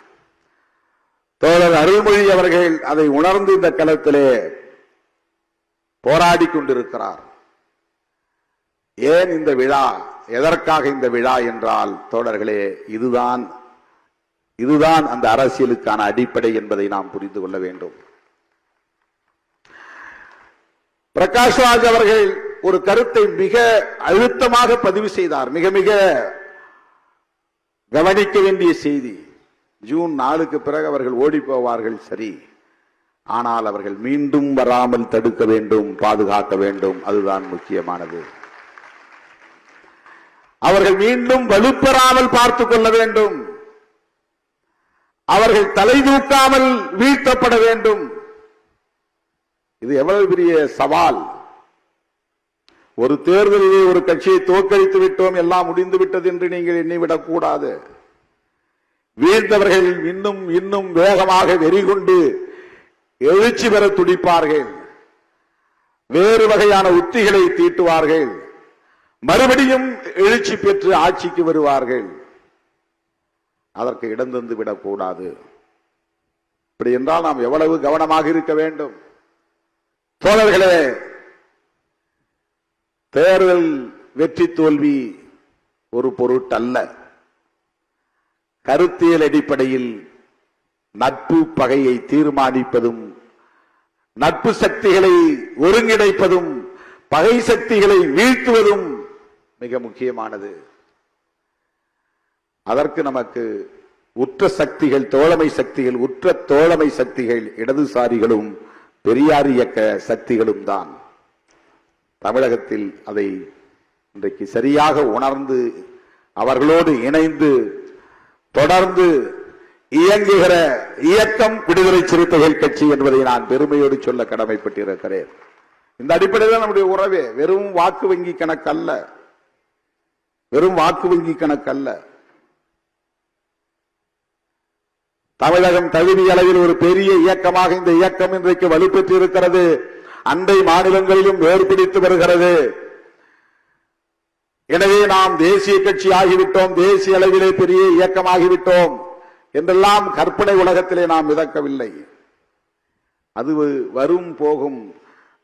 தோழர் அருள்மொழி அவர்கள் அதை உணர்ந்து இந்த களத்திலே போராடி கொண்டிருக்கிறார். ஏன் இந்த விழா, எதற்காக இந்த விழா என்றால் தோழர்களே, இதுதான் அந்த அரசியலுக்கான அடிப்படை என்பதை நாம் புரிந்து கொள்ள வேண்டும். பிரகாஷ் ராஜ் அவர்கள் ஒரு கருத்தை மிக அழுத்தமாக பதிவு செய்தார். மிக மிக கவனிக்க வேண்டிய செய்தி. ஜூன் 4க்கு பிறகு அவர்கள் ஓடி போவார்கள், சரி. ஆனால் அவர்கள் மீண்டும் வராமல் தடுக்க வேண்டும், பாதுகாக்க வேண்டும். அதுதான் முக்கியமானது. அவர்கள் மீண்டும் வலுப்பெறாமல் பார்த்துக் கொள்ள வேண்டும். அவர்கள் தலை தூக்காமல் வீழ்த்தப்பட வேண்டும். இது எவ்வளவு பெரிய சவால். ஒரு தேர்தலிலே ஒரு கட்சியை தோற்கடித்து விட்டோம், எல்லாம் முடிந்து விட்டது என்று நீங்கள் எண்ணிவிடக் கூடாது. வீழ்ந்தவர்கள் இன்னும் இன்னும் வேகமாக வெறிகொண்டு எழுச்சி பெற துடிப்பார்கள். வேறு வகையான உத்திகளை தீட்டுவார்கள். மறுபடியும் எழுச்சி பெற்று ஆட்சிக்கு வருவார்கள். அதற்கு இடம் தந்து விடக்கூடாது. இப்படி என்றால் நாம் எவ்வளவு கவனமாக இருக்க வேண்டும். தோழர்களே, தேர்தல் வெற்றி தோல்வி ஒரு பொருட்டல்ல. கருத்தியல் அடிப்படையில் நட்பு பகையை தீர்மானிப்பதும், நட்பு சக்திகளை ஒருங்கிணைப்பதும், பகை சக்திகளை வீழ்த்துவதும் மிக முக்கியமானது. அதற்கு நமக்கு உற்ற சக்திகள், தோழமை சக்திகள், உற்ற தோழமை சக்திகள் இடதுசாரிகளும் பெரியார் இயக்க சக்திகளும் தான். தமிழகத்தில் அதை இன்றைக்கு சரியாக உணர்ந்து அவர்களோடு இணைந்து தொடர்ந்து இயங்குகிற இயக்கம் விடுதலை சிறுத்தைகள் கட்சி என்பதை நான் பெருமையோடு சொல்ல கடமைப்பட்டிருக்கிறேன். இந்த அடிப்படையில் நம்முடைய உறவே வெறும் வாக்கு வங்கி கணக்கல்ல, வெறும் வாக்கு வங்கி கணக்கல்ல. தமிழகம் தகுதி அளவில் ஒரு பெரிய இயக்கமாக இந்த இயக்கம் இன்றைக்கு வலுப்பெற்று இருக்கிறது. அண்டை மாநிலங்களிலும் வேறுபிடித்து வருகிறது. எனவே நாம் தேசிய கட்சி ஆகிவிட்டோம், தேசிய அளவிலே பெரிய இயக்கமாகிவிட்டோம் என்றெல்லாம் கற்பனை உலகத்திலே நாம் மிதக்கவில்லை. அது வரும் போகும்.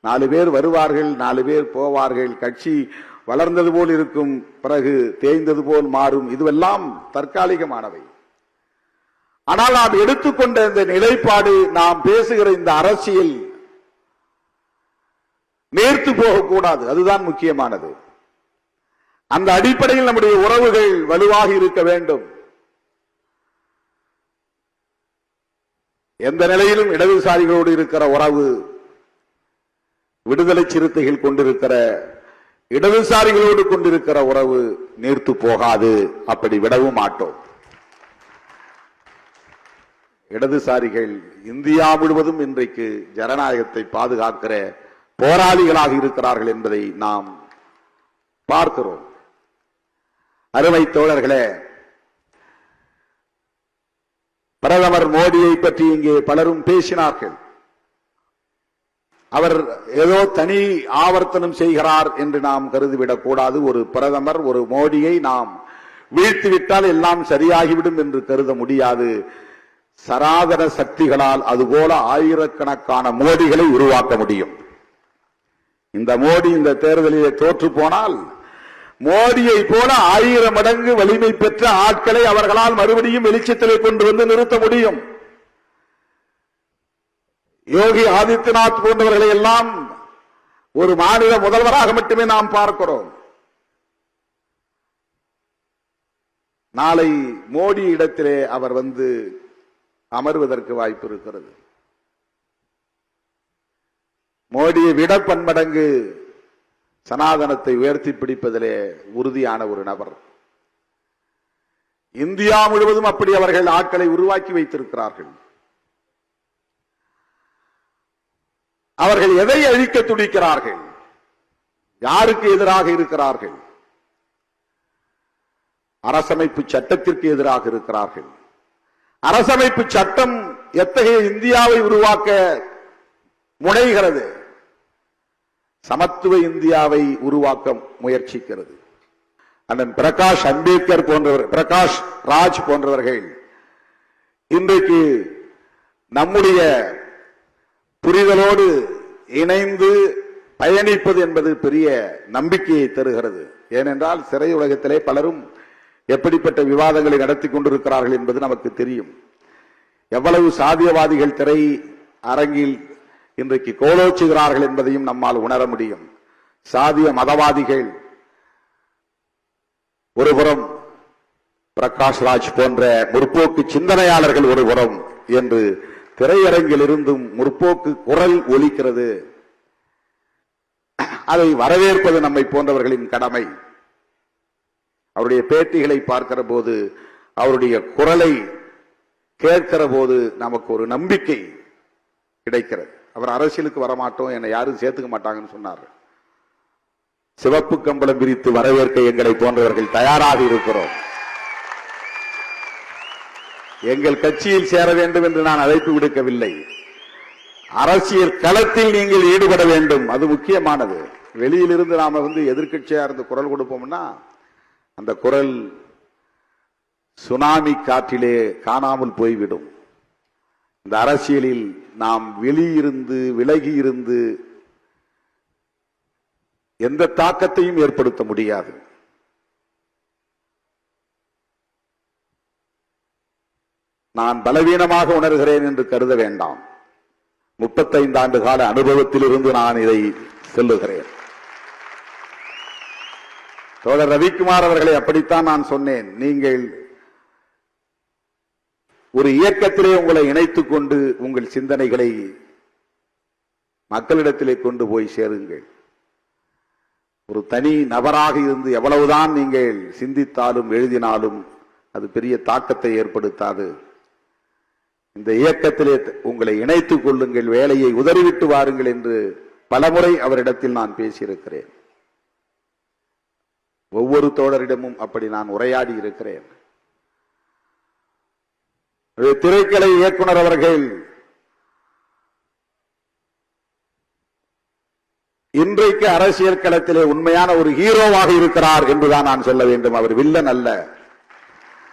4 பேர் வருவார்கள், 4 பேர் போவார்கள். கட்சி வளர்ந்தது போல் இருக்கும், பிறகு தேய்ந்தது போல் மாறும். இதுவெல்லாம் தற்காலிகமானவை. ஆனால் நாம் எடுத்துக்கொண்ட இந்த நிலைப்பாடு, நாம் பேசுகிற இந்த அரசியல் நேர்த்து போகக்கூடாது. அதுதான் முக்கியமானது. அந்த அடிப்படையில் நம்முடைய உறவுகள் வலுவாக இருக்க வேண்டும். எந்த நிலையிலும் இடதுசாரிகளோடு இருக்கிற உறவு விடுதலை சிறுத்தைகள் கொண்டிருக்கிற இடதுசாரிகளோடு கொண்டிருக்கிற உறவு நீர்த்து போகாது. அப்படி விடவும் மாட்டோம். இடதுசாரிகள் இந்தியா முழுவதும் இன்றைக்கு ஜனநாயகத்தை பாதுகாக்கிற போராளிகளாக இருக்கிறார்கள் என்பதை நாம் பார்க்கிறோம். அருமை தோழர்களே, பிரதமர் மோடியை பற்றி இங்கே பலரும் பேசினார்கள். அவர் ஏதோ தனி ஆவர்த்தனம் செய்கிறார் என்று நாம் கருதிவிடக் கூடாது. ஒரு பிரதமர், ஒரு மோடியை நாம் வீழ்த்திவிட்டால் எல்லாம் சரியாகிவிடும் என்று கருத முடியாது. சனாதன சக்திகளால் அதுபோல ஆயிரக்கணக்கான மோடிகளை உருவாக்க முடியும். இந்த மோடி இந்த தேர்தலிலே தோற்று போனால் மோடியை போல 1000 மடங்கு வலிமை பெற்ற ஆட்களை அவர்களால் மறுபடியும் வெளிச்சத்திலே கொண்டு வந்து நிறுத்த முடியும். யோகி ஆதித்யநாத் போன்றவர்களை எல்லாம் ஒரு மாநில முதல்வராக மட்டுமே நாம் பார்க்கிறோம். நாளை மோடி இடத்திலே அவர் வந்து அமர்வதற்கு வாய்ப்பு இருக்கிறது. மோடியை விட பன்மடங்கு சனாதனத்தை உயர்த்தி பிடிப்பதிலே உறுதியான ஒரு நபர். இந்தியா முழுவதும் அப்படி அவர்கள் ஆட்களை உருவாக்கி வைத்திருக்கிறார்கள். அவர்கள் எதை அழிக்க துடிக்கிறார்கள்? யாருக்கு எதிராக இருக்கிறார்கள்? அரசமைப்பு சட்டத்திற்கு எதிராக இருக்கிறார்கள். அரசமைப்பு சட்டம் எத்தகைய இந்தியாவை உருவாக்க முனைகிறது? சமத்துவ இந்தியாவை உருவாக்க முயற்சிக்கிறது. அண்ணன் பிரகாஷ் அம்பேத்கர் போன்றவர், பிரகாஷ் ராஜ் போன்றவர்கள் இன்றைக்கு நம்முடைய புரிதலோடு இணைந்து பயணிப்பது என்பது பெரிய நம்பிக்கையை தருகிறது. ஏனென்றால் சிறை உலகத்திலே பலரும் எப்படிப்பட்ட விவாதங்களை நடத்தி கொண்டிருக்கிறார்கள் என்பது நமக்கு தெரியும். எவ்வளவு சாதியவாதிகள் திரை அரங்கில் இன்றைக்கு கோலோச்சுகிறார்கள் என்பதையும் நம்மால் உணர முடியும். சாதிய மதவாதிகள் ஒருபுறம், பிரகாஷ் ராஜ் போன்ற முற்போக்கு சிந்தனையாளர்கள் ஒருபுறம் என்று திரையரங்கில் இருந்தும் முற்போக்கு குரல் ஒலிக்கிறது. அதை வரவேற்பது நம்மை போன்றவர்களின் கடமை. அவருடைய பேட்டிகளை பார்க்கிற போது, அவருடைய குரலை கேட்கிற போது நமக்கு ஒரு நம்பிக்கை கிடைக்கிறது. அவர் அரசியலுக்கு வரமாட்டோம், என்னை யாரும் சேர்த்துக்க மாட்டாங்கன்னு சொன்னார். சிவப்பு கம்பளம் விரித்து வரவேற்க எங்களை போன்றவர்கள் தயாராக இருக்கிறோம். எங்கள் கட்சியில் சேர வேண்டும் என்று நான் அழைப்பு விடுக்கவில்லை. அரசியல் களத்தில் நீங்கள் ஈடுபட வேண்டும், அது முக்கியமானது. வெளியிலிருந்து நாம எதிர்க்கட்சியா இருந்து குரல் கொடுப்போம்னா அந்த குரல் சுனாமி காற்றிலே காணாமல் போய்விடும். இந்த அரசியலில் நாம் வெளியிருந்து விலகி இருந்து எந்த தாக்கத்தையும் ஏற்படுத்த முடியாது. நான் பலவீனமாக உணர்கிறேன் என்று கருத வேண்டாம். 35 ஆண்டு கால அனுபவத்தில் இருந்து நான் இதை சொல்லுகிறேன். தோழர் ரவிக்குமார் அவர்களை அப்படித்தான் நான் சொன்னேன். நீங்கள் ஒரு இயக்கத்திலே உங்களை இணைத்துக் கொண்டு உங்கள் சிந்தனைகளை மக்களிடத்திலே கொண்டு போய் சேருங்கள். ஒரு தனி நபராக இருந்து எவ்வளவுதான் நீங்கள் சிந்தித்தாலும் எழுதினாலும் அது பெரிய தாக்கத்தை ஏற்படுத்தாது. இந்த இயக்கத்திலே உங்களை இணைத்துக் கொள்ளுங்கள், வேலையை உதறிவிட்டு வாருங்கள் என்று பலமுறை அவரிடத்தில் நான் பேசியிருக்கிறேன். ஒவ்வொரு தோழரிடமும் அப்படி நான் உரையாடி இருக்கிறேன். திரைக்கலை இயக்குனர் அவர்கள் இன்றைக்கு அரசியல் களத்திலே உண்மையான ஒரு ஹீரோவாக இருக்கிறார் என்றுதான் நான் சொல்ல வேண்டும். அவர் வில்லன் அல்ல,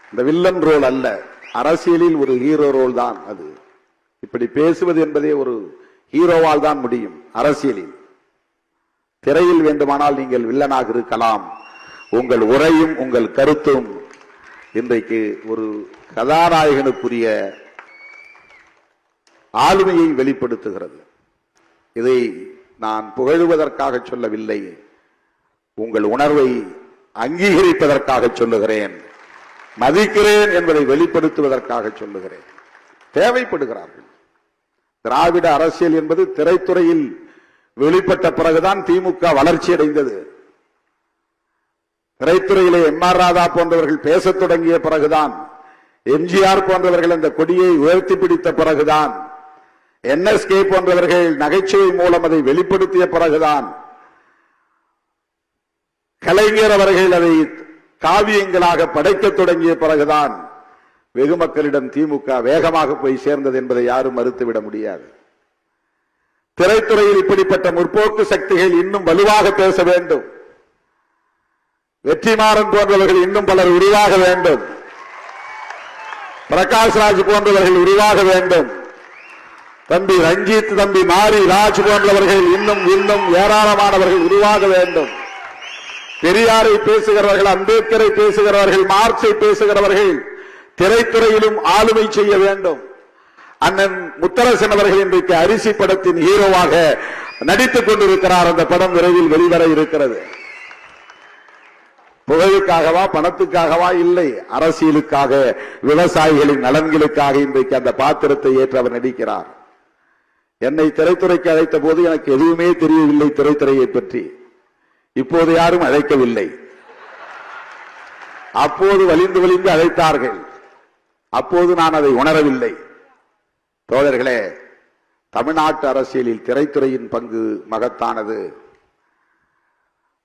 இந்த வில்லன் ரோல் அல்ல, அரசியலில் ஒரு ஹீரோ ரோல் தான் அது. இப்படி பேசுவது என்பதே ஒரு ஹீரோவால் தான் முடியும். அரசியலில் திரையில் வேண்டுமானால் நீங்கள் வில்லனாக இருக்கலாம். உங்கள் உரையும் உங்கள் கருத்தும் இன்றைக்கு ஒரு கதாநாயகனுக்குரிய ஆளுமையை வெளிப்படுத்துகிறது. இதை நான் புகழுவதற்காக சொல்லவில்லை, உங்கள் உணர்வை அங்கீகரிப்பதற்காக சொல்லுகிறேன், மதிக்கிறேன் என்பதை வெளிப்படுத்துவதற்காக சொல்லுகிறேன். தேவைப்படுகிறார்கள். திராவிட அரசியல் என்பது திரைத்துறையில் வெளிப்பட்ட பிறகுதான் திமுக வளர்ச்சி அடைந்தது. திரைத்துறையிலே எம்.ஆர். ராதா போன்றவர்கள் பேசத் தொடங்கிய பிறகுதான், எம்ஜிஆர் போன்றவர்கள் அந்த கொடியை உயர்த்தி பிடித்த பிறகுதான், NSK போன்றவர்கள் நகைச்சுவை மூலம் அதை வெளிப்படுத்திய பிறகுதான், கலைஞர் அவர்கள் அதை காவியங்களாக படைக்க தொடங்கிய பிறகுதான் வெகு மக்களிடம் திமுக வேகமாக போய் சேர்ந்தது என்பதை யாரும் மறுத்துவிட முடியாது. திரைத்துறையில் இப்படிப்பட்ட முற்போக்கு சக்திகள் இன்னும் வலுவாக பேச வேண்டும். வெற்றிமாறன் போன்றவர்கள் இன்னும் பலர் உருவாக வேண்டும். பிரகாஷ்ராஜ் போன்றவர்கள் உருவாக வேண்டும். தம்பி ரஞ்சித், தம்பி மாரி ராஜ் போன்றவர்கள் இன்னும் இன்னும் ஏராளமானவர்கள் உருவாக வேண்டும். பெரியாரை பேசுகிறவர்கள், அம்பேத்கரை பேசுகிறவர்கள், மார்க்சை பேசுகிறவர்கள் திரைத்துறையிலும் ஆளுமை செய்ய வேண்டும். அண்ணன் முத்தரசன் அவர்கள் இன்றைக்கு அரிசி படத்தின் ஹீரோவாக நடித்துக் கொண்டிருக்கிறார். அந்த படம் விரைவில் வெளிவர இருக்கிறது. புகழுக்காகவா, பணத்துக்காகவா? இல்லை, அரசியலுக்காக, விவசாயிகளின் நலன்களுக்காக இன்றைக்கு அந்த பாத்திரத்தை ஏற்று அவர் நடிக்கிறார். என்னை திரைத்துறைக்கு அழைத்த போது எனக்கு எதுவுமே தெரியவில்லை திரைத்துறையை பற்றி. இப்போது யாரும் அழைக்கவில்லை. அப்போது வலிந்து வலிந்து அழைத்தார்கள். அப்போது நான் அதை உணரவில்லை. தோழர்களே, தமிழ்நாட்டு அரசியலில் திரைத்துறையின் பங்கு மகத்தானது.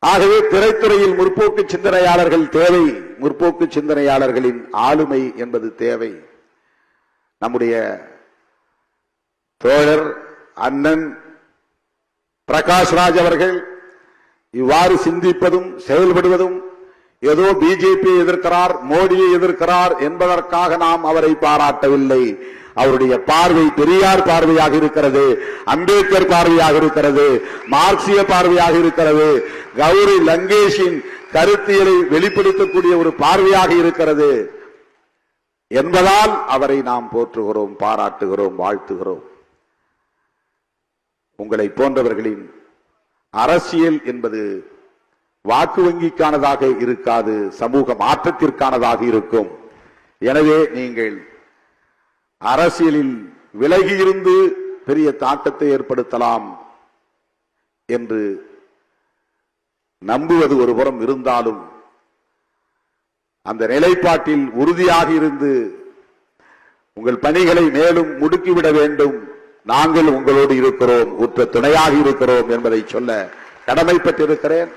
ஆகவே திரைத்துறையில் முற்போக்கு சிந்தனையாளர்கள் தேவை. முற்போக்கு சிந்தனையாளர்களின் ஆளுமை என்பது தேவை. நம்முடைய தோழர் அண்ணன் பிரகாஷ்ராஜ் அவர்கள் இவ்வாறு சிந்திப்பதும் செயல்படுவதும் ஏதோ பிஜேபியை எதிர்க்கிறார், மோடியை எதிர்க்கிறார் என்பதற்காக நாம் அவரை பாராட்டவில்லை. அவருடைய பார்வை பெரியார் பார்வையாக இருக்கிறது, அம்பேத்கர் பார்வையாக இருக்கிறது, மார்க்சிய பார்வையாக இருக்கிறது, கௌரி லங்கேஷின் கருத்தியலை வெளிப்படுத்தக்கூடிய ஒரு பார்வையாக இருக்கிறது என்பதால் அவரை நாம் போற்றுகிறோம், பாராட்டுகிறோம், வாழ்த்துகிறோம். உங்களை போன்றவர்களின் அரசியல் என்பது வாக்கு வங்கிக்கானதாக இருக்காது, சமூக மாற்றத்திற்கானதாக இருக்கும். எனவே நீங்கள் அரசியலில் விலகியிருந்து பெரிய தாக்கத்தை ஏற்படுத்தலாம் என்று நம்புவது ஒருபுறம் இருந்தாலும், அந்த நிலைப்பாட்டில் உறுதியாக இருந்து உங்கள் பணிகளை மேலும் முடுக்கிவிட வேண்டும். நாங்கள் உங்களோடு இருக்கிறோம், உற்ற துணையாக இருக்கிறோம் என்பதை சொல்ல கடமைப்பட்டிருக்கிறேன்.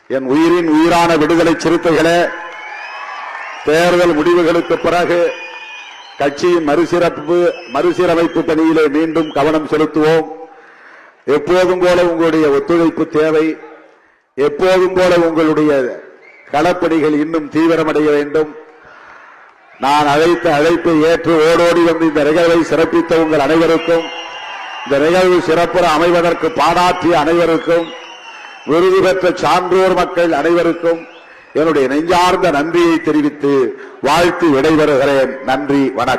என் உயிரின் உயிரான விடுதலை சிறுத்தைகளே, தேர்தல் முடிவுகளுக்கு பிறகு கட்சியின் மறுசீரமைப்பு பணியிலே மீண்டும் கவனம் செலுத்துவோம். எப்போதும் போல உங்களுடைய ஒத்துழைப்பு தேவை. எப்போதும் போல உங்களுடைய களப்பணிகள் இன்னும் தீவிரமடைய வேண்டும். நான் அழைத்த அழைப்பை ஏற்று ஓடோடி வந்து இந்த நிகழ்வை சிறப்பித்த உங்கள் அனைவருக்கும், இந்த நிகழ்வு சிறப்புற அமைவதற்கு பாடாற்றிய அனைவருக்கும், விருது பெற்ற சான்றோர் மக்கள் அனைவருக்கும் என்னுடைய நெஞ்சார்ந்த நன்றியை தெரிவித்து வாழ்த்து விடைபெறுகிறேன். நன்றி, வணக்கம்.